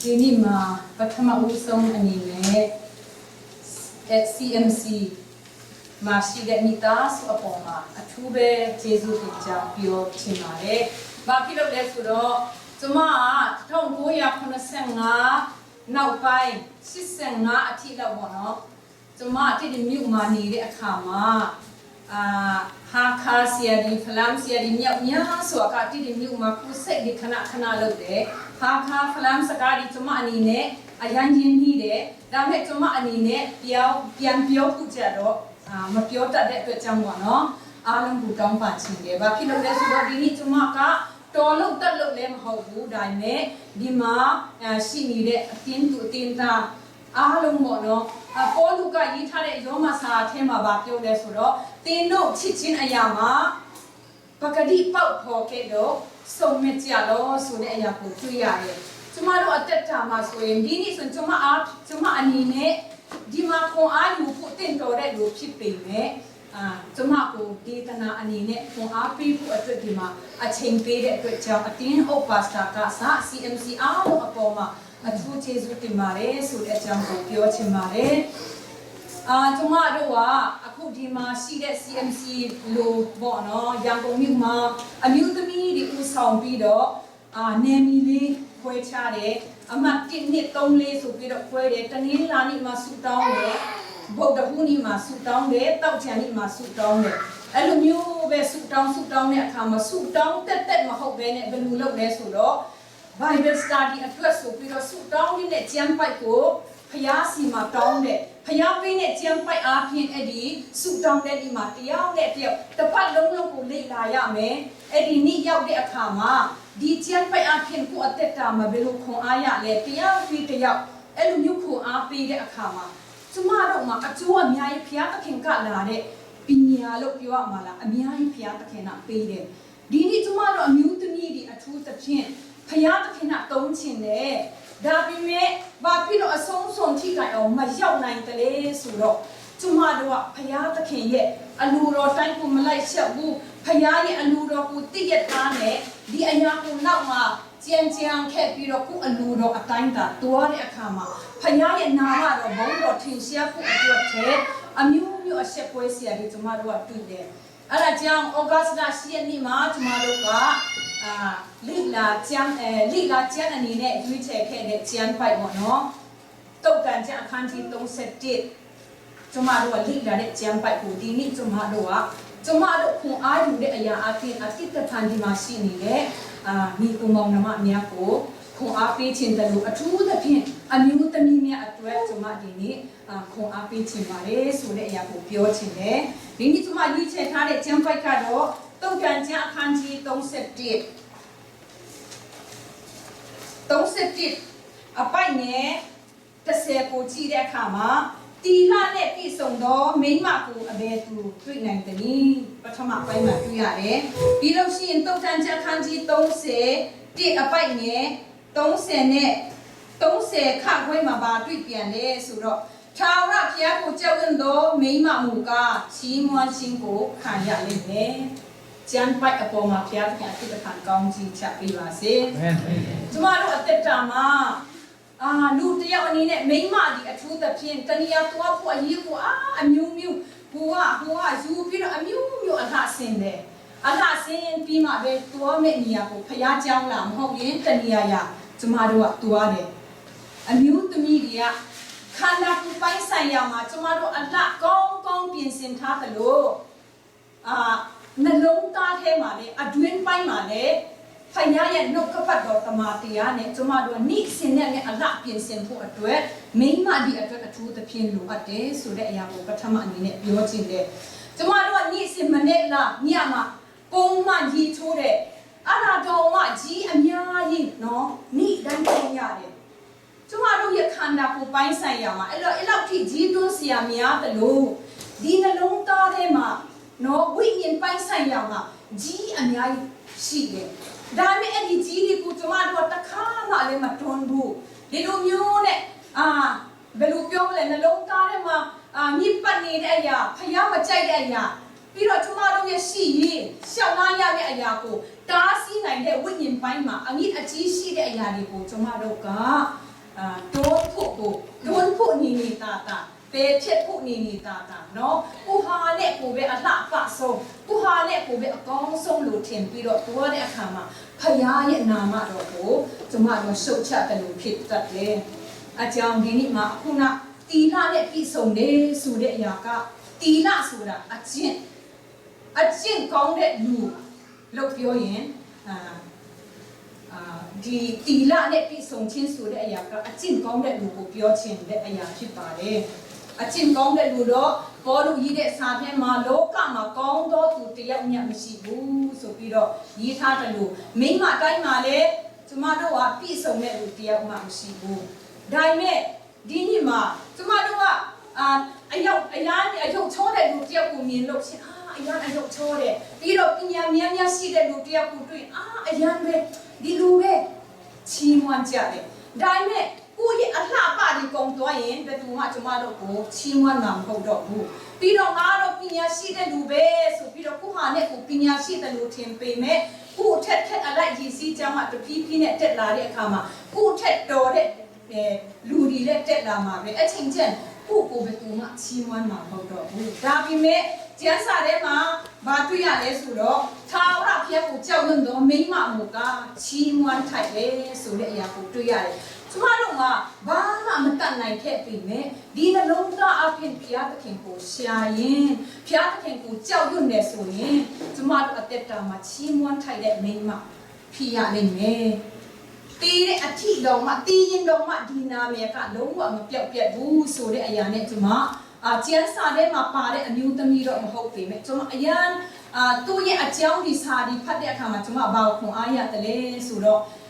ဒီနေ့မှာပထမဦးဆုံးအနေနဲ့ CMC မှာရှိတဲ့မိသားစုအပေါ်မှာအထူးပဲကျေးဇူးတင်ကြောင်းပြောချင်ပါတယ်။ဘာဖြစ်လို့လဲဆိုတော့ကျမ1985နောက်ပိုင်း85အထိလောက်ပေါ့နော်။ကျမတိတိမြို့မှာနေတဲ့အခါမှာဟာခါစီယာဒီဖလမ်စီယာဒီမြောက်များဆိုတာတိတိမြို့မှာခုစိတ်ဒီခဏလုပ်တယ်။ဟာခါဖလမ်စကားဒီကျမအနေနဲ့အရန်ရင်းနှီးတယ်။ဒါပေမဲ့ကျမအနေနဲ့ပြန်ပြောခုကြတော့မပြောတတ်တဲ့အတွက်ကြောင့်ပေါ့နော်အားလုံးကိုတောင်းပန်ချင်တယ်။ဘာဖြစ်လို့လဲဆိုတော့ဒီနေ့ကျမကတော်လို့တက်လို့လည်းမဟုတ်ဘူးဒါပေမဲ့ဒီမှာရှိနေတဲ့အတင်းသူအတင်းသားအားလုံးပေါ့နော်ပေါ်လူကရေးထားတဲ့ရောမစာအထဲမှာပြောလဲဆိုတော့တင်းတို့ချစ်ချင်းအရာမှာပကတိပေါက်ဖော်ခဲ့တော့စုံမကြလို့ဆိုတဲ့အရာကိုတွေ့ရတယ်။ကျမတို့အသက်တာမှာဆိုရင်ဒီနေ့ဆိုကျမအနေနဲ့ဒီမှာခွန်အားယူဖို့တင်တော်တဲ့လူဖြစ်ပေမဲ့ကျမကိုဒေသနာအနေနဲ့ခွန်အားပေးဖို့အတွက်ဒီမှာအချိန်ပေးတဲ့အတွက်ကြောင့်အတင်းဥပစတာကစ CMC အားလုံးအပေါ်မှာအထူးကျေးဇူးတင်ပါတယ်ဆိုတဲ့အကြောင်းကိုပြောချင်ပါတယ်ကျမတို့ကအခုဒီမှာရှိတဲ့ CMC လို့ပေါ့နော်ရန်ကုန်မြို့မှာအမျိုးသမီးတွေဦးဆောင်ပြီးတော့နယ်မီလေးခွဲချတယ်အမှတ်1 2 3 4ဆိုပြီးတော့ခွဲတယ်တနင်္လာနေ့မှာဆူတောင်းတယ်ဗုဒ္ဓဟူးနေ့မှာဆူတောင်းတယ်တောက်ချန်နေ့မှာဆူတောင်းတယ်အဲ့လိုမျိုးပဲဆူတောင်းတဲ့အခါမှာဆူတောင်းတက်မဟုတ်ဘဲနဲ့ဘယ်လိုလုပ်လဲဆိုတော့ Bible study အတွက်ဆိုပြီးတော့ဆူတောင်းနေတဲ့ကျမ်းပိုက်ကိုဖျားစီမှာတောင်းတယ်ဖျားပေးတဲ့ကျမ်းပိုက်အားဖြင့်အဲ့ဒီဆူတောင်းတဲ့ဒီမှာတရားနဲ့တယောက်တစ်ပတ်လုံးကိုလေ့လာရမယ်အဲ့ဒီနေ့ရောက်တဲ့အခါမှာဒီကျမ်းပိုက်အားဖြင့်ကိုအသက်တာမှာဘယ်လိုခွန်အားရလဲတရားပြီးတယောက်အဲ့လိုမျိုးခွန်အားပေးတဲ့အခါမှာကျမတို့မှာအကျိုးအများကြီးဖျားသခင်ကလာတဲ့ပညာလို့ပြောရမှာလားအများကြီးဖျားသခင်ကပေးတယ်ဒီနေ့ကျမတို့အမျိုးသမီးတွေအထူးသဖြင့်ဖျားသခင်ကတုံးချင်တယ်ဒါပေမဲ့ဘာဖြစ်လို့အဆုံးစွန်ထိတိုင်အောင်မရောက်နိုင်တယ်လဲဆိုတော့ကျမတို့ကဖျားသခင်ရဲ့အလိုတော်တိုင်းကိုမလိုက်ချက်ဘူးဖျားရဲ့အလိုတော်ကိုတည့်ရထားနဲ့ဒီအရာကိုနောက်မှာကြံခဲ့ပြီးတော့ကိုအလိုတော်အတိုင်းသာတွားတဲ့အခါမှာဖျားရဲ့နာမတော်ဘုန်းတော်ထင်ရှားဖို့အတွက်အမျိုးမျိုးအဆက်ပွဲစရာတွေကျမတို့ကတွေ့တယ်အဲ့ဒါကြောင့်ဩဂတ်စ်လ10ရက်နေ့မှာကျမတို့ကလိလာကျမ်းအနေနဲ့ရွေးချယ်ခဲ့တဲ့ကျမ်းပိုက်ပေါ့နော်တုတ်တန်ကျမ်းအခန်းကြီး31ကျမတို့ကလိလာတဲ့ကျမ်းပိုက်ကိုဒီနေ့ကျမတို့ခွန်အားယူတဲ့အရာအပြင်အတိတ်တန်ဒီမှာရှိနေတဲ့မိကုမောင်နှမအများကိုခွန်အားပေးခြင်းတလို့အထူးသဖြင့်အမျိုးသမီးများအတွက်ကျမဒီနေ့ခွန်အားပေးခြင်းပါတယ်ဆိုတဲ့အရာကိုပြောချင်တယ်ဒီနေ့ကျမရွေးချယ်ထားတဲ့ကျမ်းပိုက်ကတော့တုတ်တန်ကျမ်းအခန်းကြီး31အပိုက်နဲ့30ကိုကြည့်တဲ့အခါမှာတီလာနဲ့ပြည့်စုံသောမိန်းမကိုအဘယ်သူတွေ့နိုင်သနည်းပထမပိုင်းမှာတွေ့ရတယ်ပြီးလို့ရှိရင်တုတ်တန်ကျမ်းအခန်းကြီး30အပိုက်နဲ့30ခခွဲမှာတွေ့ပြန်လဲဆိုတော့ထာဝရဘုရားကိုကြောက်ရွံ့သောမိန်းမမူကားချီးမွမ်းခြင်းကိုခံရလိမ့်မယ်ကျမ်းပိုက်အပေါ်မှာဘုရားသခင်အဖြစ်ခံကောင်းကြီးချပေးပါစေကျမတို့အသက်တာမှာလူတယောက်အနေနဲ့မိန်းမဒီအထူးသဖြင့်တဏှာသွားဖို့အရေးကိုအမျိုးမျိုးဟိုကယူပြီးတော့အမျိုးမျိုးအလှဆင်းတယ်အလှဆင်းပြီးမှပဲသွားမယ့်နေရာကိုဖျားကြောင်းလာမဟုတ်ရင်တဏှာရကျမတို့ကသွားတယ်အမျိုးသမီးတွေကခန္ဓာကိုယ်ပိုင်းဆိုင်ရာမှာကျမတို့အလှကောင်းပြင်ဆင်ထားတယ်လို့နှလုံးသားထဲမှာလေအတွင်းပိုင်းမှာလေဖယားရဲ့နှုတ်ကပတ်တော်တမန်တရားနဲ့ကျမတို့နိစင်နဲ့အလှပြင်ဆင်ဖို့အတွက်မိမဒီအတွက်အထူးသဖြင့်လိုအပ်တယ်ဆိုတဲ့အရာကိုပထမအနေနဲ့ပြောချင်တယ်ကျမတို့ကနိစင်မနဲ့လားညမှာပုံမှန်ကြီးထိုးတယ်အဲ့ဒါတော့မှကြီးအများကြီးနော်နိတိုင်းပုံရတယ်ကျမတို့ရဲ့ခန္ဓာကိုယ်ပိုင်းဆိုင်ရာမှာအဲ့လောက်ထိကြီးတွန်းစရာများတယ်လို့ဒီနှလုံးသားထဲမှာနော်ဝိညာဉ်ပိုင်းဆိုင်ရာမှာကြီးအများကြီးရှိတယ်ဒါပေမဲ့အဲ့ဒီကြီးတွေကိုကျမတို့တခါမှလည်းမတွန်းဘူးဒီလိုမျိုးနဲ့ဘယ်လိုပြောမလဲနှလုံးသားထဲမှာညစ်ပတ်နေတဲ့အရာဖျားမကြိုက်တဲ့အရာပြီးတော့ကျမတို့ရဲ့ရှိရင်ရှောက်လာရတဲ့အရာကိုတားဆီးနိုင်တဲ့ဝိညာဉ်ပိုင်းမှာအငြိအကြီးရှိတဲ့အရာတွေကိုကျမတို့က โดนผู้นีตาเปเช็ดผู้นีตาเนาะผู้หาเนี่ยผู้เบอละปะทรงผู้หาเนี่ยผู้เบอกองทรงหลุดเทียนปีดตัวเนี่ยค่ะมาพยาเยนามาดอกโหจะมาดสุชาตลุผิดตัดเลยอาจารย์ดีนี่มาคุณนะตีละเนี่ยปีทรงเนี่ยสุดยากะตีละสุดอาจารย์กองเนี่ยลูกเปียวเย็นดีตีละเนี่ยปีส่งชิ้นสุดเลยอยากอาจินกองได้ดูกูเปียวชิ้นได้อยากชิบาเลยอาจินกองได้ดูแล้วพอดูยี่เด็กสาเพมาโลกามากองโดตุเตียเนี่ยไม่ใช่บูสุปีดยี่ท่าจะดูไม่มาได้มาเลยจุมาดูว่าปีส่งเนี่ยดูเตียมาไม่ใช่บูได้ไหมดีนี่มาจุมาดูว่าไอ้ยกโชว์ได้ดูเตียกูมีโลกเช่นไอ้ยกโชว์เลยปีดปีนี้มีสิได้ดูเตียกูด้วยไอ้เว้ดีรู้เว้ชีมวันจัดเลยได้ไหมกูยังอัลลาปาดีกองตัวเองเป็นตัวมาจุมาดอกกูชีมวันงามเขาดอกกูพี่ดอกงาดอกปีนี้สิได้ดูเว้สุพี่ดอกกูหาเนี่ยกูปีนี้สิได้ดูเทียมไปไหมกูเท็ดอะไรยี่สิจังมาตัวพี่เนี่ยเท็ดลาเรียกขามากูเท็ดโดเด็ลูดีเล็กเท็ดลามาเว้ไอ้ชิงเจนกูเป็นตัวมาชีมวันงามเขาดอกกูดาพี่เมเจ้าสาวเดมาบาตุยาเลสุโรท้าวราเพียกูเจ้าหนึ่งตัวไม่มาหมู่กาชีมวันไทยเลสุเรียกูตุยาเลสมาลงมาบ้ามันตันในแค่ปีเมดีนะลงตาอาเพียนพิยาตะเข่งกูเชียยินพิยาตะเข่งกูเจ้ายุ่นเดสุยินสมาลงอัตเตตามาชีมวันไทยเลไม่มาพิยาเลเมตีเนี่ยอาทิตย์ดองมาตียินดองมาดีนาเมียกะลงว่ามันเปียกบูสุเรียเนี่ยจุมาเจียนซาเดมาปาเดอนิวตมีรอมหกปีเมจุมาอายันตัวเยอาเจ้าดิซาดิพัดเดะขามาจุมาบ่าวของอายะตะเลสุโร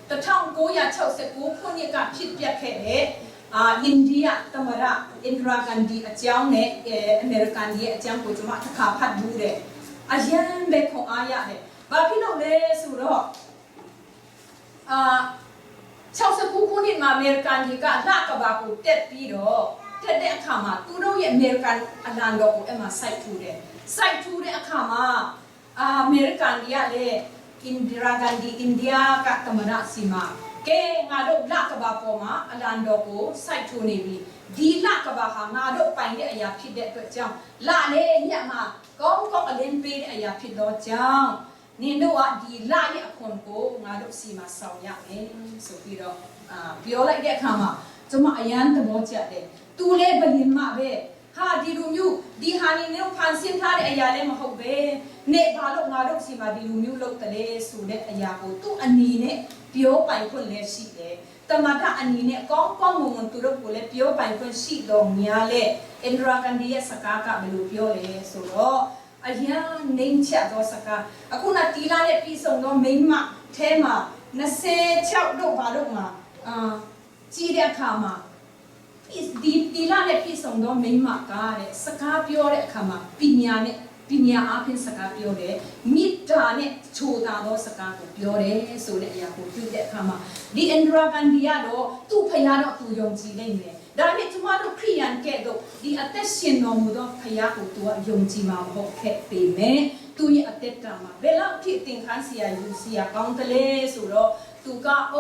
ตะท่องกูยาเช่าเสกูคนเนี่ยกะผิดเปียกแค่เดอินเดียตมระอินทรากันดีอาเจ้าเนี่ยอเมริกันดีอาเจ้ากูจุมาขาพัดดูเดอายันเบของอายะเดบาพี่น้องเลสุโรเช่าเสกูคนเนี่ยมาอเมริกันดีกะลากกะบากูเต็ดปีโรแต่เด็กขามาตัวเราอย่างอเมริกันอันนั้นดอกเอ็มมาไซทูเดขามาอเมริกันเดียเลยอินดิรากันดีอินเดียกับตมนาสิมาเก่งาดอกลักบาปมาอันนั้นดอกไซทูนี่บีดีลักบาหางาดอกไปเนี่ยอยากพิดเด็กตัวเจ้าละเลยเนี่ยมากองอเลนปีเนี่ยอยากพิดดอกเจ้านี่ดูว่าดีละเนี่ยคนโกงาดอกสิมาสาวอย่างเองสุดที่ดอกเปียวไล่เด็กขามาจะมาอายันตะโมเจเดตูเล่บลินมาเบฮาดีรูมิวดีฮานีเนี่ยพันสินท่าเดอายาเลมาฮกเบเนบาลกงาดกสิมาดีรูมิวลกตะเลสูเดอายาโกตุอันนี้เนี่ยเปียวไปคนเลสิเดแต่มาถ้าอันนี้เนี่ยก้องงงตุรกุเลเปียวไปคนสิดองเนียเลเอ็นรากันดีสกากะเบลูเปียวเลสูโรอายาเนิงเชะโดสกาอะคุณตีลาเนี่ยปีส่งโดเมมาเทมานะเซเชาดกบาลกมาจีเรียขามาตีลาเนี่ยพี่ส่งดอกไม่มากาเลยสกาเปียวเลยขามาปิญญาอาเป็นสกาเปียวเลยมิตรเนี่ยชูตาโดสกาเปียวเลยสุดเลยอยากพูดถึงเด็กขามาดีเอ็นดรากันดีอะโดตู้พยาโดตู้ยงจีเลยเนี่ยดาเนี่ยจุมาโดคริยันแก่โดดีอัตเตชินโนมุโดพยาโดตัวยงจีมาหกแค่ปีเมตู้ยอัตเตตรามาเวลาที่ติงขันเสียอยู่เสียกองทะเลสุดตูกาโอ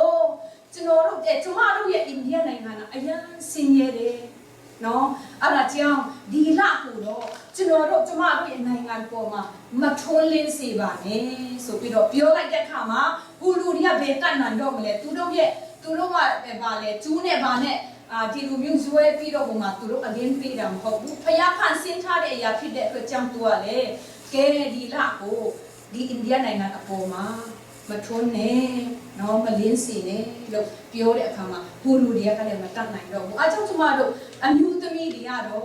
จุนโรจุมาโดเนี่ยอินเดียในงานอายันสินเยเดเนาะอะไรเจ้าดีละกูโดจุนโรจุมาโดเนี่ยในงานกูมาทนเล่นสีบานเนี่ยสุดปีโดเปียวไล่เด็กขามากูรู้เนี่ยเบกันนั่นโดมาเลยตูโดมาแบบบาเลยจูเนี่ยบาเนี่ยที่รู้มิวช่วยปีโดกูมาตูโดอเลียนปีดำเขาพยาพันสินท่าเดียพิเดก็จังตัวเลยแกดีละกูดีอินเดียในงานอโปมาทนเนี่ยเนาะมาเลี้ยงสีเนี่ยเราเปียวเด็กขามาผู้รู้เดียกันเลยมาตั้งไหนเราอาจจะจุมาดูอันยูตมีเดียเรา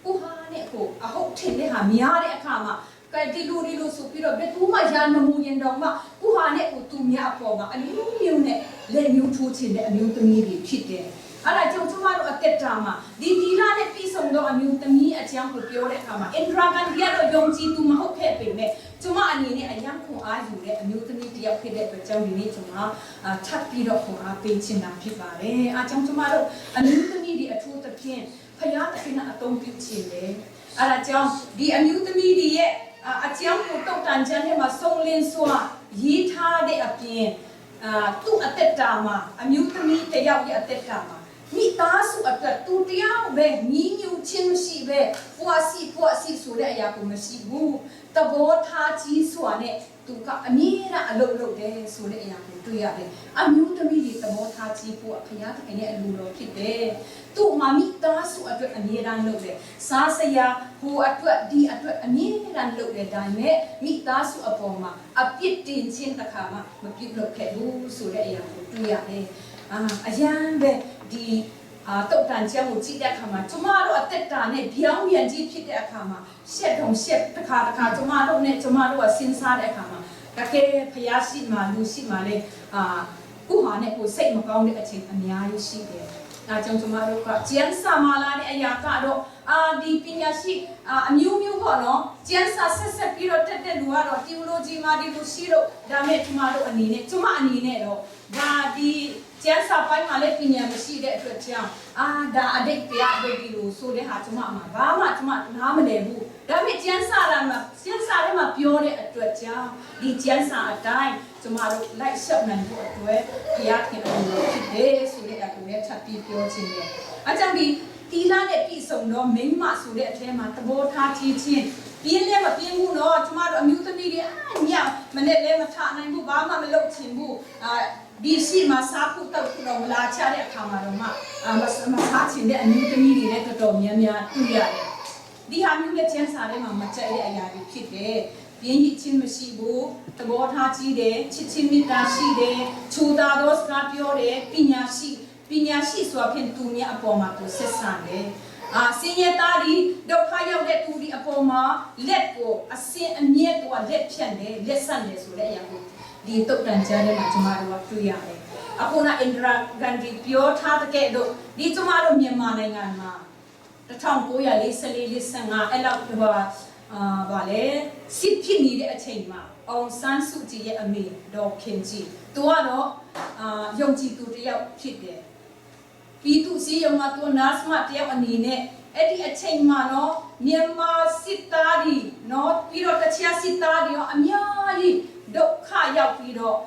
ผู้หาเนี่ยกูอาหกเทนเนี่ยหามีอะไรขามาก็ดีรู้สุพิโรเบตูมายันมามูยันดองมาผู้หาเนี่ยกูตุ้มยาพอมาอันยูเนี่ยเล่นยูทูเทนเนี่ยอันยูตมีดีผิดเลยอะไรจังจุมาดูอัตเตตรามาดีลาเนี่ยพี่ส่งดูอันยูตมีอาจารย์กูเปียวเด็กขามาเอ็นดรากันเดียเรายงจีตุมาหกแค่เป็นเนี่ยจุมาอันนี้เนี่ยอายังคงอาอยู่เลยอันยูตมีเดียวคือเด็กประจำดีนี่จุมาชัดปีดอกของอาเป็นชินน้ำพิบาเลยอาจังจุมาดูอันยูตมีดีอัทุตะเพียนพยาตะพินาตรงพิชินเลยอะไรจังดีอันยูตมีดีเย่อาจารย์กูต้องการจะเนี่ยมาส่งเรียนสัวยีท่าเด็กเพียนตุอัตเตตรามาอันยูตมีเตียวยีอัตเตตรามา မိသားစုအတွက်သူတယောက်ပဲညီညွတ်ခြင်းမရှိပဲပွားစီဆိုတဲ့အရာကိုမရှိဘူးသဘောထားကြီးစွာနဲ့သူကအမြဲတမ်းအလုပ်လုပ်တယ်ဆိုတဲ့အရာကိုတွေ့ရတယ်အမျိုးသမီးတွေသဘောထားကြီးဖို့ဖခင်သခင်ရဲ့အလိုတော်ဖြစ်တယ်သူ့မှာမိသားစုအတွက်အမြဲတမ်းလုပ်တယ်စားစရာဟိုအတွက်ဒီအတွက်အမြဲတမ်းလုပ်တယ်ဒါပေမဲ့မိသားစုအပေါ်မှာအပြစ်တင်ခြင်းတစ်ခါမှမပြုလုပ်ခဲ့ဘူးဆိုတဲ့အရာကိုတွေ့ရတယ်အရန်ပဲဒီတုတ်တန်ချမ်းကိုကြည့်တဲ့အခါမှာကျမတို့အသက်တာနဲ့ပြောင်းပြန်ကြီးဖြစ်တဲ့အခါမှာရှက်တစ်ခါကျမတို့ကစဉ်းစားတဲ့အခါမှာတကယ်ဖျားရှိမှလူရှိမှလေကိုဟာနဲ့ကိုစိတ်မကောင်းတဲ့အချိန်အများကြီးရှိတယ်။ဒါကြောင့်ကျမတို့ကကျန်းစာမာလာတဲ့အရာကတော့ဒီပညာရှိအမျိုးမျိုးပေါ့နော်ကျန်းစာဆက်ပြီးတော့တက်တဲ့လူကတော့ theology မှာဒီလိုရှိတော့ဒါမဲ့ကျမတို့အနေနဲ့ကျမအနေနဲ့တော့ဒါဒီကျန်းစာပိုင်းမှာလည်းပညာမရှိတဲ့အတွက်ကြောင့်ဒါအတိတ်တရားအတိတ်ဒီလိုဆိုတဲ့ဟာကျမမှာဘာမှကျမနားမလည်ဘူးဒါပေမဲ့ကျန်းစာထဲမှာပြောတဲ့အတွက်ကြောင့်ဒီကျန်းစာအတိုင်းကျမတို့လိုက်ရှောက်နိုင်ဖို့အတွက်ဘုရားခင်အလိုဖြစ်တယ်ဆိုတဲ့အကူနဲ့ထပ်ပြီးပြောခြင်းတယ်အကြောင်းဒီတီလာနဲ့ပြည်စုံတော့မိမဆိုတဲ့အထဲမှာသဘောထားကြီးချင်းပြင်းလည်းမပြင်းဘူးနော်ကျမတို့အမျိုးသမီးတွေညမနဲ့လည်းမထနိုင်ဘူးဘာမှမလုပ်ချင်ဘူးဒီရှိမှာစားဖို့တောက်တော့လာချတဲ့အခါမှာတော့မစားချင်တဲ့အမျိုးသမီးတွေလည်းတော်တော်များများတွေ့ရတယ်ဒီဟာမျိုးနဲ့ကျန်းစာထဲမှာမကြိုက်တဲ့အရာတွေဖြစ်တယ်ပြင်းကြီးချင်းမရှိဘူးသဘောထားကြီးတယ်ချစ်ချင်းမေတ္တာရှိတယ်ချူတာသောစကားပြောတယ်ပညာရှိဆိုတာဖြင့်သူများအပေါ်မှာသူဆက်ဆံတယ်စင်ရသားဒီဒုက္ခရောက်တဲ့သူဒီအပေါ်မှာလက်ကိုအစင်အမြဲတော့လက်ဖြတ်တယ်လက်ဆန့်တယ်ဆိုတဲ့အရာကိုဒီတုတ်တန်ကြတဲ့မှာကျမတို့ကတွေ့ရတယ်အခုနအင်ဒရာဂန်ဒီပြောထားတဲ့ကဲ့သို့ဒီကျမတို့မြန်မာနိုင်ငံမှာ1944-45အဲ့လောက်ဗာလေစစ်ဖြစ်နေတဲ့အချိန်မှာအောင်ဆန်းစုကြည်ရဲ့အမေဒေါ်ခင်ကြီးသူကတော့ယုံကြည်သူတယောက်ဖြစ်တယ်ပြည်သူစီယုံမှာသူနာစမတယောက်အနေနဲ့အဲ့ဒီအချိန်မှာနော်မြန်မာစစ်သားတွေနော်ပြီးတော့တခြားစစ်သားတွေရောအများကြီးဒုက္ခရောက်ပြီးတော့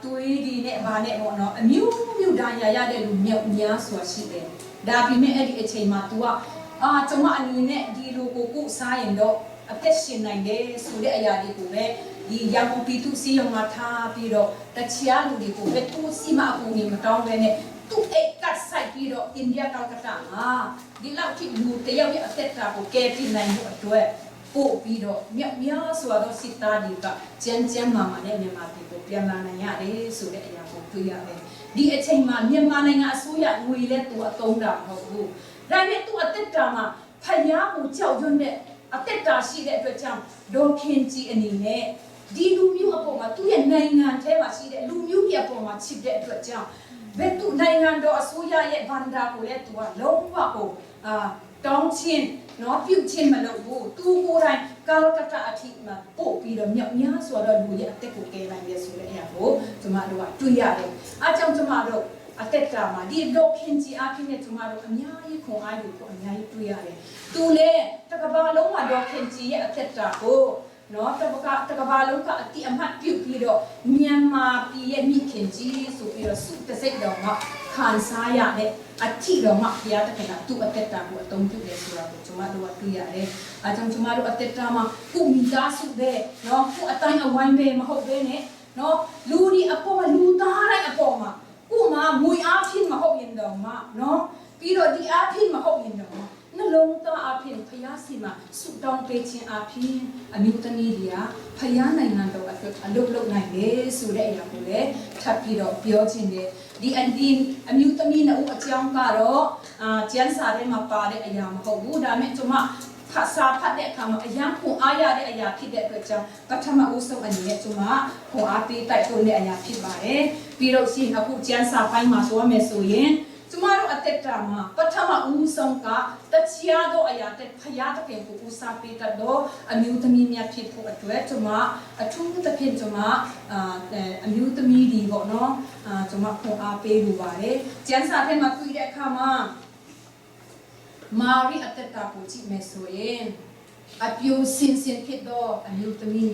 သွေးတွေနဲ့ဗာနဲ့ပေါ့နော်အမျိုးဒါရရတဲ့လူမြောက်များစွာရှိတယ်ဒါပေမဲ့အဲ့ဒီအချိန်မှာ तू ကကျမအနေနဲ့ဒီလိုကိုစားရင်တော့အသက်ရှင်နိုင်တယ်ဆိုတဲ့အရာတွေကိုပဲဒီရန်ကုန်ပြည်သူစီယုံမှာထားပြီးတော့တခြားလူတွေကိုပဲသူစီမအကူအညီမတောင်းဘဲနဲ့သူ့အိတ်ကတ်ဆိုင်ပြီးတော့အိန္ဒိယကလကတ္တာမှာဒီလောက်ထိလူတယောက်ရဲ့အသက်တာကိုကယ်တင်နိုင်ဖို့အတွက်ပို့ပြီးတော့များစွာသောစစ်သားတွေကကျန်းမာနဲ့မြန်မာပြည်ကိုပြန်လာနိုင်ရတယ်ဆိုတဲ့အရာကိုတွေ့ရတယ်ဒီအချိန်မှာမြန်မာနိုင်ငံအစိုးရငွေလဲသူအသုံးတာမဟုတ်ဘူးဒါပေမဲ့သူအသက်တာမှာဖယားကိုကြောက်ရွံ့တဲ့အသက်တာရှိတဲ့အတွက်ကြောင့်ဒေါ်ခင်ကြီးအနေနဲ့ဒီလူမျိုးအပေါ်မှာသူ့ရဲ့နိုင်ငံထဲမှာရှိတဲ့လူမျိုးတွေအပေါ်မှာချစ်တဲ့အတွက်ကြောင့်ဘယ်သူနိုင်ငံတော်အစိုးရရဲ့ဗန္ဒာကိုလည်းသူကလုံးဝကိုတောင်းချင်းနော်ပြုတ်ချင်းမလုပ်ဘူးသူကိုယ်တိုင်ကာလကတ္တအထိမှာပို့ပြီးတော့မြောက်များဆိုတော့လူရဲ့အသက်ကိုကယ်နိုင်ရဆိုတဲ့အရာကိုကျမတို့ကတွေ့ရတယ်အားကြောင့်ကျမတို့အသက်တာမှာဒီဒေါ်ခင်ကြီးအဖြစ်နဲ့ကျမတို့အများကြီးခွန်အားယူဖို့အများကြီးတွေ့ရတယ်သူလည်းတကဘာလုံးမှာဒေါ်ခင်ကြီးရဲ့အသက်တာကိုနော်တကဘာလုံးကအတိအမှတ်ပြုပြီးတော့မြန်မာပြည်ရဲ့မိခင်ကြီးဆိုပြီးတော့စုတစိတ်တော်မှာခံစားရတဲ့အထီတော်မှာဘုရားတခင်ကသူ့အသက်တာကိုအသုံးပြုတယ်ဆိုတာကိုကျွန်မတို့ကတွေ့ရတယ်။အဲကြောင့်ကျွန်မတို့အသက်တာမှာကိုမိသားစုပဲနော်ကိုအတိုင်းအဝိုင်းပဲမဟုတ်ဘဲနဲ့နော်လူဒီအပေါ်လူသားတိုင်းအပေါ်မှာကိုမှငွေအားဖြင့်မဟုတ်ရင်တော့မှနော်ပြီးတော့ဒီအားဖြင့်မဟုတ်ရင်တော့နှလုံးသားအဖြစ်ဖျားစီမှာဆုတောင်းပေးခြင်းအဖြစ်အမျိုးသမီးတွေကဖျားနိုင်ငံတော်အတွက်အလုပ်လုပ်နိုင်တယ်ဆိုတဲ့အရာကိုလည်းထပ်ပြီးတော့ပြောခြင်းတယ်ဒီအမျိုးသမီးနှုတ်အကြောင်းကတော့ကျန်းစာထဲမှာပါတဲ့အရာမဟုတ်ဘူးဒါပေမဲ့ကျွန်မဖတ်တဲ့အခါမှာအယံခွန်အားရတဲ့အရာဖြစ်တဲ့အတွက်ကြောင့်ပထမဦးဆုံးအနေနဲ့ကျွန်မခွန်အားပေးတိုက်တွန်းတဲ့အရာဖြစ်ပါတယ်ပြီးတော့ရှင်အခုကျန်းစာပိုင်းမှာဆိုရမယ်ဆိုရင်ကျမတို့အသက်တာမှာပထမဦးဆုံးကတခြားသောအရာတဲ့ဖယားတခင်ကိုဦးစားပေးတတ်သောအမျိုးသမီးများဖြစ်ဖို့အတွက်ကျွန်မအထူးသဖြင့်ကျွန်မအမျိုးသမီးတွေပေါ့နော်ကျွန်မခွန်အားပေးလိုပါတယ်ကျန်းစာထဲမှာတွေ့တဲ့အခါမှာမာရီအသက်တာကိုကြည့်မယ်ဆိုရင်အပြိုစင်ဖြစ်သောအမျိုးသမီး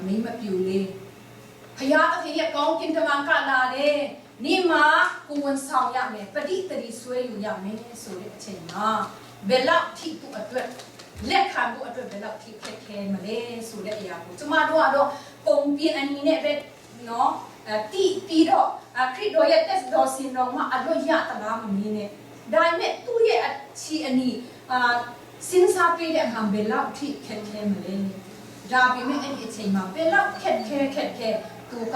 မိမပြူလေးဖယားတခင်ရဲ့ကောင်းကင်တမန်ကလာတယ် နေမှာကိုဝန်ဆောင်ရမယ်ပဋိသတိဆွဲယူရမယ်ဆိုတဲ့အချိန်မှာဘယ်လောက်ထိသူ့အတွက်လက်ခံဖို့အတွက်ဘယ်လောက်ထိခက်ခဲမလဲဆိုတဲ့အရာကိုကျမတို့ကတော့ပုံပြင်အနေနဲ့ပဲနော်တီးပြီးတော့ခရစ်တော်ရဲ့တက်တော်စင်တော်မှာအလို့ရတလားမမင်းနဲ့ဒါပေမဲ့သူ့ရဲ့အချီအနီစဉ်းစားပြီးတဲ့အခါဘယ်လောက်ထိခက်ခဲမလဲဒါပေမဲ့အဲ့ဒီအချိန်မှာဘယ်လောက်ခက်ခဲသူက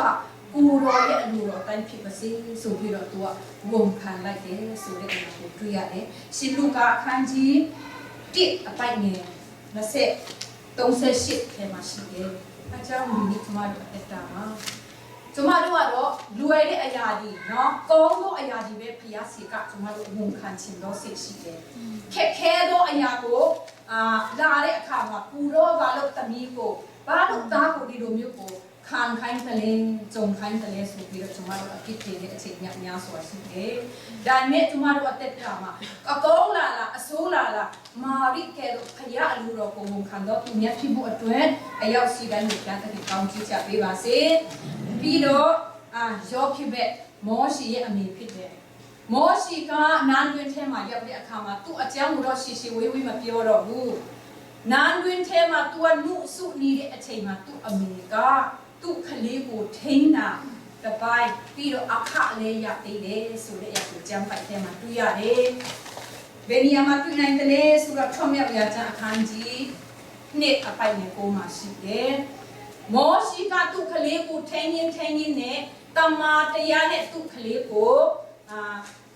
ကိုရောရဲ့အလိုတော်တိုင်းဖြစ်ပါစေဆိုပြီးတော့သူကဝန်ခံလိုက်တယ်ဆိုတဲ့အရာကိုတွေ့ရတယ်ရှင်လူကာအခန်းကြီး1အပိုင်ငယ်38ထဲမှာရှိတယ်အကြောင်းဒီကျမတို့အတားမှာကျမတို့ကတော့လွယ်တဲ့အရာတွေနော်ကောင်းသောအရာတွေပဲဖျားစီကကျမတို့ဝန်ခံခြင်းတော့စိတ်ရှိတယ်ခက်ခဲသောအရာကိုလာတဲ့အခါမှာပူတော့ဘာလို့တမီးကိုဘာလို့သားကိုဒီလိုမျိုးကိုခံခိုင်းတယ်လေကြုံခိုင်းတယ်လေဆိုပြီးတော့ကျမတို့အဖြစ်တဲ့အချိန်များစွာရှိတယ်ဒါနဲ့ကျမတို့အသက်တာမှာအကောင်းလာအဆိုးလာမာရိကဲတို့ဖျားအလူတော်ကိုဝန်ခံတော့သူမြတ်ဖြစ်ဖို့အတွက်အရောက်စီတိုင်းကိုပြန်တဲ့ကောင်းချီးချပေးပါစေပြီးတော့ယောဖြစ်တဲ့မောရှိရဲ့အမေဖြစ်တဲ့မောရှိကနန်းတွင်ထဲမှာရောက်တဲ့အခါမှာသူ့အကြောင်းကိုတော့ရှေဝေးမပြောတော့ဘူးနန်းတွင်ထဲမှာသူကနှုတ်ဆုနေတဲ့အချိန်မှာသူ့အမေကသူ့ကလေးကိုထိန်းတာတပိုင်းပြီးတော့အခလည်းရသေးတယ်ဆိုတဲ့အရာကိုကျမ်းပိုက်ထဲမှာတွေ့ရတယ်ဘယ်နေရာမှာတွေ့နိုင်တယ်လဲဆိုတော့ထွတ်မြောက်ရာကျမ်းအခန်းကြီး2အပိုင်ငယ်9မှာရှိတယ်မောရှိကသူ့ကလေးကိုထိန်းရင်းနဲ့တမန်တရားနဲ့သူ့ကလေးကို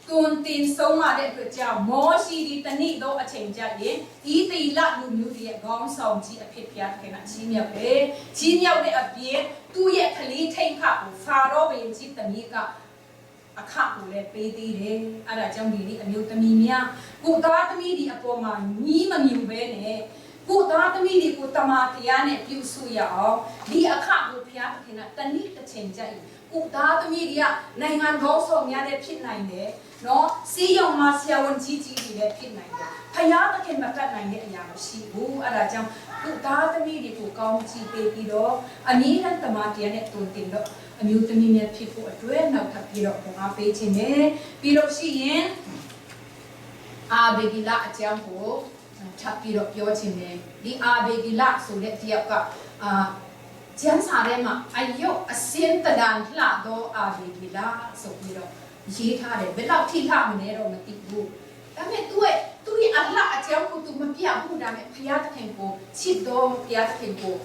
တွန်တင်ဆုံးမတဲ့အတွက်ကြောင့်မောရှိဒီတနည်းသောအချိန်ကြရင်ဤတိလလူမျိုးရဲ့ခေါင်းဆောင်ကြီးအဖြစ်ဖျားခင်ကချီးမြှောက်တယ်ချီးမြှောက်တဲ့အပြင်သူ့ရဲ့ကလေးထိန်ခကိုဖာရောဘုရင်ကြီးတမီးကအခကိုလည်းပေးသေးတယ်အဲ့ဒါကြောင့်ဒီနေ့အမျိုးသမီးများကိုသားသမီးဒီအပေါ်မှာညီးမမြူပဲနဲ့ကိုသားသမီးတွေကိုတမန်တရားနဲ့ပြုစုရအောင်ဒီအခကိုဖျားခင်ကတနည်းတစ်ချိန်ကြရင်ကိုသားသမီးတွေကနိုင်ငံခေါင်းဆောင်များလည်းဖြစ်နိုင်တယ်နော်စီယုံမှာဆရာဝန်ကြီးတွေလည်းဖြစ်နိုင်တယ်ဖယားသခင်မတတ်နိုင်တဲ့အရာမရှိဘူးအဲ့ဒါကြောင့်ကိုသားသမီးတွေကိုကောင်းချီးပေးပြီးတော့အနည်းနဲ့တမန်တရားနဲ့တုံတင်တော့အမျိုးသမီးများဖြစ်ဖို့အတွက်နောက်ထပ်ပြီးတော့ပုံအားပေးခြင်းနဲ့ပြီးလို့ရှိရင်အာဘေဂီလာအကြောင်းကိုထပ်ပြီးတော့ပြောခြင်းနဲ့ဒီအာဘေဂီလာဆိုတဲ့တယောက်ကကျမ်းစာထဲမှာအယုတ်အစင်းတဒန်လှတော့အာဘေဂီလာဆိုပြီးတော့ရေးထားတယ်ဘယ်လောက်ထိလှမလဲတော့မသိဘူးဒါပေမဲ့သူရဲ့အလှအကြောင်းကိုသူမပြဘူးဒါပေမဲ့ဘုရားသခင်ကိုချစ်တော်ဘုရားသခင်ကို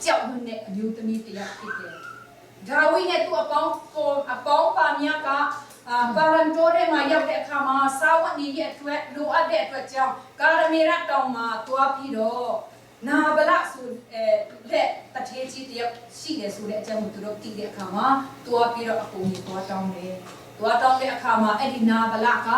ကြောက်ရွံ့တဲ့အမျိုးသမီးတယောက်ဖြစ်တယ်ဒါဝိနဲ့သူအပေါင်းပါများကကာရန်တိုရဲမှာရောက်တဲ့အခါမှာစာဝတ်နေရဲ့အတွက်လိုအပ်တဲ့အတွက်ကြောင့်ကာရမေရတောင်မှာတွားပြီးတော့နာဘလဆိုလက်တထေးကြီးတယောက်ရှိတယ်ဆိုတဲ့အကြောင်းကိုသူတို့သိတဲ့အခါမှာတွားပြီးတော့အကုန်ကြီးတွားတောင်းတယ်တွားတောင်းတဲ့အခါမှာအဲ့ဒီနာဘလက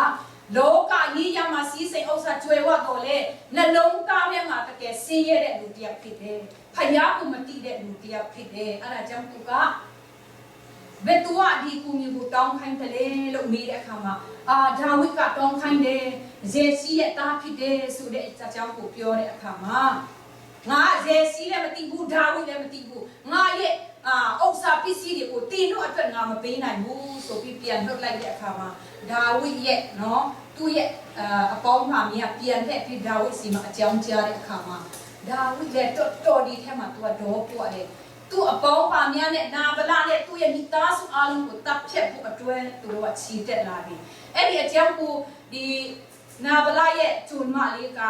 လောကကြီးရမှာစီးစိမ်ဥစ္စာကျွယ်ဝတော်လေနှလုံးသားထဲမှာတကယ်ဆင်းရဲတဲ့လူတယောက်ဖြစ်တယ်ဖယားကိုမတိတဲ့လူတယောက်ဖြစ်တယ်အဲ့ဒါကြောင့်သူကဘယ်သူကဒီကူမျိုးကိုတောင်းခိုင်းတယ်လေလို့မေးတဲ့အခါမှာဒါဝိဒ်ကတောင်းခိုင်းတယ်ဇေစီရဲ့သားဖြစ်တယ်ဆိုတဲ့အကြောင်းကိုပြောတဲ့အခါမှာငါဇေစီလည်းမသိဘူးဒါဝိဒ်လည်းမသိဘူးငါရဲ့ဥစ္စာပစ္စည်းတွေကိုတင်းတို့အတွက်ငါမပေးနိုင်ဘူးဆိုပြီးပြန်လွတ်လိုက်တဲ့အခါမှာဒါဝိဒ်ရဲ့နော်သူ့ရဲ့အပေါင်းပါမင်းကပြန်တဲ့ပြီးဒါဝိဒ်စီမှာအကြောင်းကြားတဲ့အခါမှာဒါဝိဒ်လည်းတော်ဒီထဲမှာသူကတော့ပွားတယ်သူအပေါင်းပါများနဲ့နာဗလာနဲ့သူ့ရဲ့မိသားစုအားလုံးကိုတပ်ဖြတ်ဖို့အတွဲသူတို့ကချီတက်လာပြီအဲ့ဒီအကြောင်းကိုဒီနာဗလာရဲ့ဂျွန်မလေးက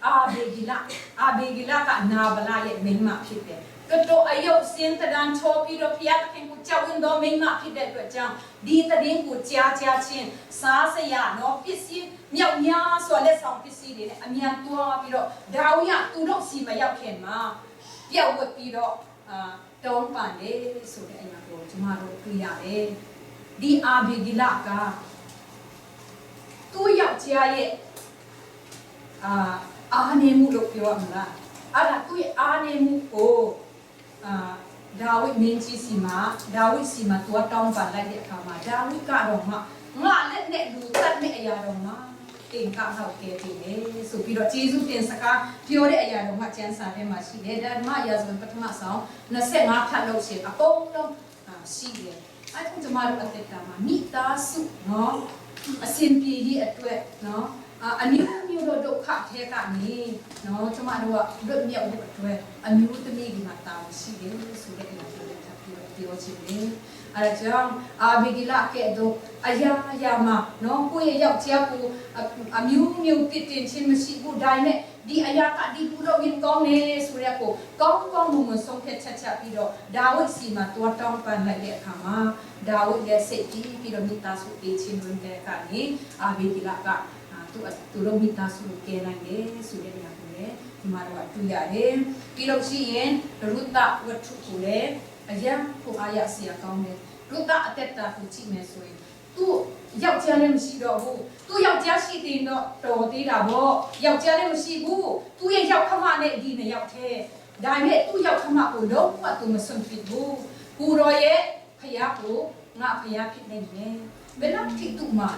အာဘေဂီလာကနာဗလာရဲ့မိန်းမဖြစ်တယ်ကတော့အယုတ်စင်တဒန်ချောပြီးတော့ဖျားသခင်ကိုကြောက်ရင်တော့မိန်းမဖြစ်တဲ့အတွက်ကြောင့်ဒီတည်င်းကိုကြားချင်းစားစရာနော်ပစ္စည်းမြောက်များဆိုလက်ဆောင်ပစ္စည်းတွေနဲ့အမြန်တွားပြီးတော့ဒါဝိယသူတို့စီမရောက်ခင်မှာပြောက်ဝတ်ပြီးတော့တောင်းပန်တယ်ဆိုတဲ့အရာကိုကျမတို့တွေ့ရတယ်ဒီအာဘေဂီလာကသူ့ယောက်ျားရဲ့အာနေမှုလို့ပြောရမလားအဲ့ဒါသူ့ရဲ့အာနေမှုကိုဒါဝိဒ်မင်းကြီးစီမှာသူတောင်းပန်လိုက်တဲ့အခါမှာဒါဝိဒ်ကတော့ငါလက်နဲ့လူတတ်တဲ့အရာတော့မှတင်ကောက်တော့ကဲတယ်ဆိုပြီးတော့ဂျေဇုတင်စကားပြောတဲ့အရာတော့မှကျမ်းစာထဲမှာရှိတယ်ဓမ္မရာဇဝင်ပထမဆုံး25ဖတ်လို့ရှိရင်အကုန်လုံးရှိတယ် အဲ့ဒါကျွန်မတို့အသက်တာမှာမိသားစုနော်အစဉ်ပြေရေးအတွက်နော်အမျိုးတို့ဒုက္ခထဲကနေနော်ကျွန်မတို့ကလွတ်မြောက်ဖို့အတွက်အမျိုးသမီးဒီမှာတာဝန်ရှိတယ်ဆိုတဲ့အရာကိုပြောချင်တယ်အဲ့ဒါကြောင့်အာဘီဂီလာကဲ့သို့အရာမှာနော်ကိုယ့်ရဲ့ယောက်ျားကိုအမျိုးတစ်တင်ချင်းမရှိဘူးဒါနဲ့ဒီအရာကဒီဘူးလို့ဝင်ကောင်းနေဆိုရက်ကိုကောင်းမဆုံးဖြတ်ချက်ပြီးတော့ဒါဝိစီမှာတွားတောင်းပန်လိုက်တဲ့အခါမှာဒါဝိရဲ့စိတ်ပြီးတော့မိသားစုပေးချင်းဝင်တဲ့ကနေအာဘီဂီလာကသူတို့မိသားစုကိုကဲနိုင်တယ်ဆိုတဲ့အရာကိုလည်းဒီမှာတော့တွေ့ရတယ်ပြီးတော့ရှိရင်ရုတ္တဝတ္ထုကိုလည်းအရာကိုအားရစရာကောင်းတယ်ရုတ္တအတက်တာကိုကြည့်မယ်ဆိုရင်သူယောက်ျားလည်းမရှိတော့ဘူးသူယောက်ျားရှိသေးတော့တော်သေးတာပေါ့ယောက်ျားလည်းမရှိဘူးသူရဲ့ယောက်ခမနဲ့ဒီနှစ်ယောက်တည်းဒါပေမဲ့သူယောက်ခမကိုတော့သူမစွန့်ပစ်ဘူးကိုရောရဲ့ဖယားကိုငါဖယားဖြစ်နေတယ်ဘယ်လောက်ထိသူ့မှာ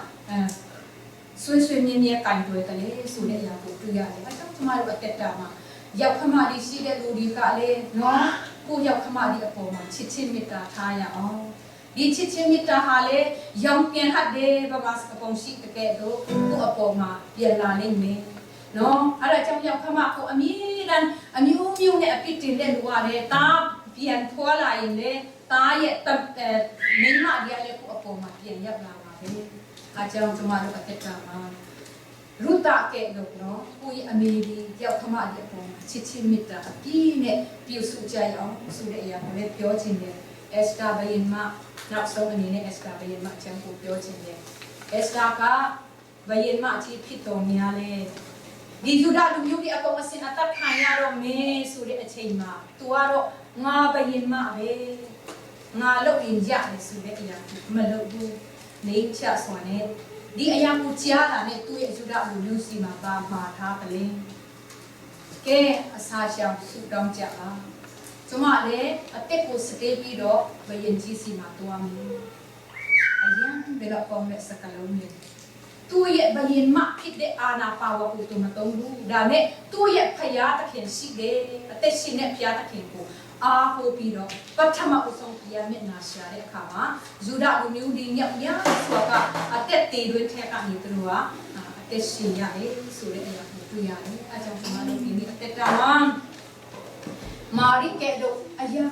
ဆွေမြင်းကင်တွယ်တယ်လေဆိုတဲ့အရာကိုတွေ့ရတယ်အဲကြောင့်ကျွန်မတို့အတက်တာမှာယောက်ခမလေးရှိတဲ့လူတွေကလည်းနော်ကိုယောက်ခမလေးအပေါ်မှာချစ်ချင်းမေတ္တာထားရအောင်ဒီချစ်ချင်းမေတ္တာဟာလေရောင်ပြန်ဟတ်တယ်ဘာမှအပေါ်ရှိတဲ့ကဲတော့ကိုအပေါ်မှာပြန်လာနိုင်မယ်နော်အဲ့ဒါကြောင့်ယောက်ခမကိုအမြဲတမ်းအမျိုးနဲ့အပြစ်တင်တဲ့လူကလည်းတားပြန်ထွားလာရင်လေတားရဲ့မိမကြီးလည်းကိုအပေါ်မှာပြန်ရောက်လာပါပဲအကြောင်းကျွန်မတို့အသက်တာမှာရုတ္တကဲ့လို့နော်ကိုရဲ့အမေကြီးယောက်ခမကြီးအပေါ်မှာချစ်ချင်းမေတ္တာအပြည့်နဲ့ပြုစုကြရအောင်ဆိုတဲ့အရာကိုလည်းပြောချင်တယ်အက်စတာဘယင်မနောက်ဆုံးအနေနဲ့အက်စတာဘယင်မအကြောင်းကိုပြောချင်တယ်အက်စတာကဘယင်မအကြီးဖြစ်တော်များလဲဒီယူဒလူမျိုးတွေအပေါ်မှာစင်အသက်ခံရတော့မင်းဆိုတဲ့အချိန်မှာသူကတော့ငါဘယင်မပဲငါလုပ်ရင်ရတယ်ဆိုတဲ့အရာကိုမလုပ်ဘူးနေချစွာနဲ့ဒီအရာကိုကြားတာနဲ့သူ့ရဲ့ယူဒလူမျိုးစီမှာပါမှာထားကလေးကဲအစာရှောင်ဆူတောင်းကြပါကျွန်မလည်းအတက်ကိုစတေးပြီးတော့ဘယင်ကြီးစီမှာတွားမယ်အရင်ဘယ်တော့ကောင်းတဲ့စကားလုံးမျိုးသူ့ရဲ့ဘယင်မဖြစ်တဲ့အာနာပါဝါကိုသူမတုံးဘူးဒါနဲ့သူ့ရဲ့ဖယားသခင်ရှိတယ်အသက်ရှင်တဲ့ဖယားသခင်ကိုအားကိုပြီးတော့ပထမအဆုံးဖယားမျက်နှာရှာတဲ့အခါမှာယူဒလူမျိုးတွေမြောက်များစွာကအသက်သေးတွေထဲကနေသူတို့ကအသက်ရှင်ရတယ်ဆိုတဲ့အရာကိုတွေ့ရတယ်အဲကြောင့်ကျွန်တော်တို့ဒီနေ့အသက်တာမှာမာရိကဲတို့အရာ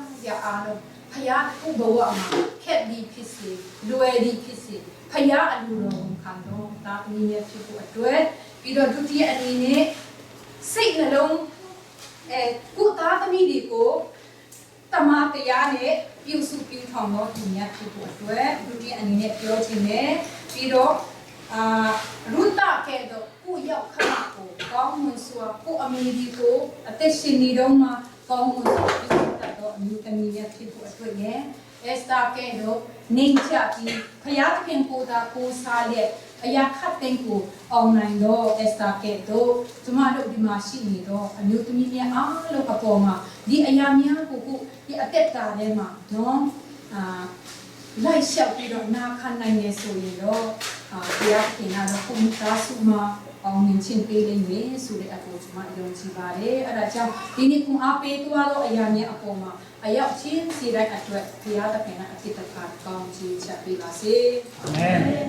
အားလုံးဖယားဥဘဝမှာခက်ဒီဖြစ်စေလွယ်ဒီဖြစ်စေဖယားအလိုတော်ခံတော့ဒါအနည်းငယ်ဖြစ်ဖို့အတွက်ပြီးတော့ဒုတိယအနေနဲ့စိတ်နှလုံးကုသားသမီးတွေကိုတမန်တရားနဲ့ပြုစုပြုထောင်တော့ဒီများဖြစ်ဖို့အတွက်ဒုတိယအနေနဲ့ပြောချင်တယ်ပြီးတော့ရုတ္တကဲတော့ကိုရောက်ခမကိုကောင်းမွန်စွာကိုအမေဒီကိုအသက်ရှင်နေတော့မှကောင်းမွန်စွာပြုစုတတ်တော့အမျိုးသမီးများဖြစ်ဖို့အတွက်ရဲ့အက်စတာကဲတော့နေချပြီးဖယားသခင်ကိုသာကိုစားရဲ့အရာခတ်တဲ့ကိုအောင်နိုင်တော့အက်စတာကဲတော့ကျမတို့ဒီမှာရှိနေတော့အမျိုးသမီးများအားလုံးအပေါ်မှာဒီအရာများကိုဒီအသက်တာထဲမှာနော်လိုက်လျှောက်ပြီးတော့နာခံနိုင်နေဆိုရင်တော့ဘုရားခင်ကတော့ကိုမိသားစုမှာအောင်မြင်ခြင်းပေးလိမ့်မယ်ဆိုတဲ့အပေါ်ကျမယုံကြည်ပါတယ်အဲဒါကြောင့်ဒီနေ့kunအားပေးသွားတော့အရာများအပေါ်မှာအရောက်ချင်းစီတိုင်းအတွက်ဘုရားသခင်ကအတိတ်ကကောင်းချီးချပေးပါစေအာမင်